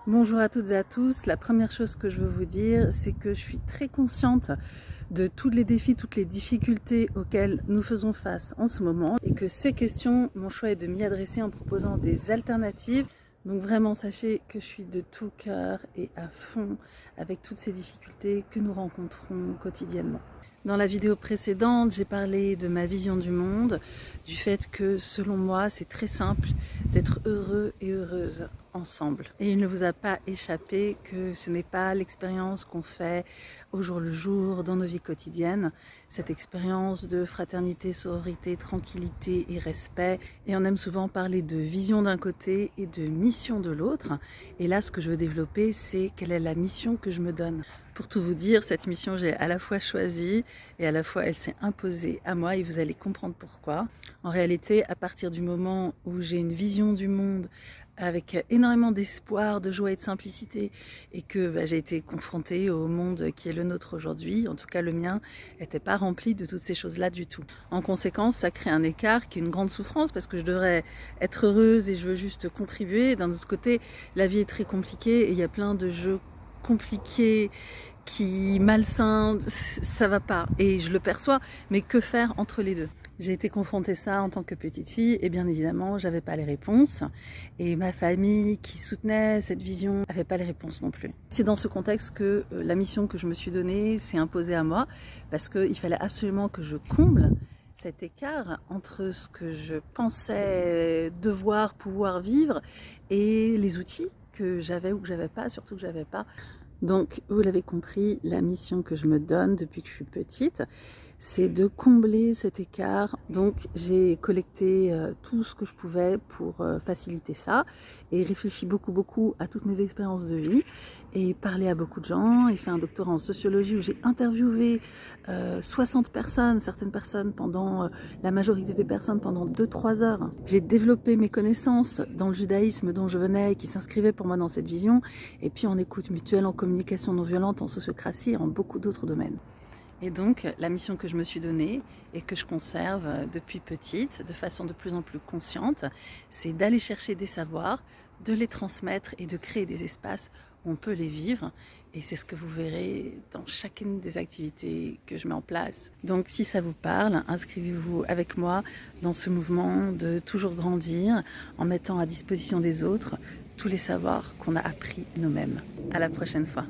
Bonjour à toutes et à tous. La première chose que je veux vous dire, c'est que je suis très consciente de tous les défis, toutes les difficultés auxquelles nous faisons face en ce moment et que ces questions, mon choix est de m'y adresser en proposant des alternatives. Donc vraiment, sachez que je suis de tout cœur et à fond avec toutes ces difficultés que nous rencontrons quotidiennement. Dans la vidéo précédente, j'ai parlé de ma vision du monde, du fait que selon moi, c'est très simple d'être heureux et heureuse ensemble. Et il ne vous a pas échappé que ce n'est pas l'expérience qu'on fait au jour le jour dans nos vies quotidiennes, cette expérience de fraternité, sororité, tranquillité et respect. Et on aime souvent parler de vision d'un côté et de mission de l'autre. Et là, ce que je veux développer, c'est quelle est la mission que je me donne. Pour tout vous dire, cette mission, j'ai à la fois choisie et à la fois elle s'est imposée à moi et vous allez comprendre pourquoi. En réalité, à partir du moment où j'ai une vision du monde avec énormément d'espoir, de joie et de simplicité et que j'ai été confrontée au monde qui est le nôtre aujourd'hui, en tout cas le mien, n'était pas rempli de toutes ces choses-là du tout. En conséquence, ça crée un écart qui est une grande souffrance parce que je devrais être heureuse et je veux juste contribuer. D'un autre côté, la vie est très compliquée et il y a plein de jeux compliqué, qui malsain, ça va pas. Et je le perçois, mais que faire entre les deux? J'ai été confrontée à ça en tant que petite fille et bien évidemment, j'avais pas les réponses. Et ma famille qui soutenait cette vision n'avait pas les réponses non plus. C'est dans ce contexte que la mission que je me suis donnée s'est imposée à moi parce qu'il fallait absolument que je comble cet écart entre ce que je pensais devoir pouvoir vivre et les outils que j'avais ou que j'avais pas, surtout que j'avais pas. Donc, vous l'avez compris, la mission que je me donne depuis que je suis petite, c'est de combler cet écart. Donc, j'ai collecté tout ce que je pouvais pour faciliter ça et réfléchi beaucoup à toutes mes expériences de vie et parlé à beaucoup de gens et fait un doctorat en sociologie où j'ai interviewé 60 personnes, certaines personnes pendant, la majorité des personnes pendant 2-3 heures. J'ai développé mes connaissances dans le judaïsme dont je venais et qui s'inscrivait pour moi dans cette vision et puis en écoute mutuelle, en communication non violente, en sociocratie et en beaucoup d'autres domaines. Et donc, la mission que je me suis donnée et que je conserve depuis petite, de façon de plus en plus consciente, c'est d'aller chercher des savoirs, de les transmettre et de créer des espaces où on peut les vivre. Et c'est ce que vous verrez dans chacune des activités que je mets en place. Donc, si ça vous parle, inscrivez-vous avec moi dans ce mouvement de toujours grandir en mettant à disposition des autres tous les savoirs qu'on a appris nous-mêmes. À la prochaine fois.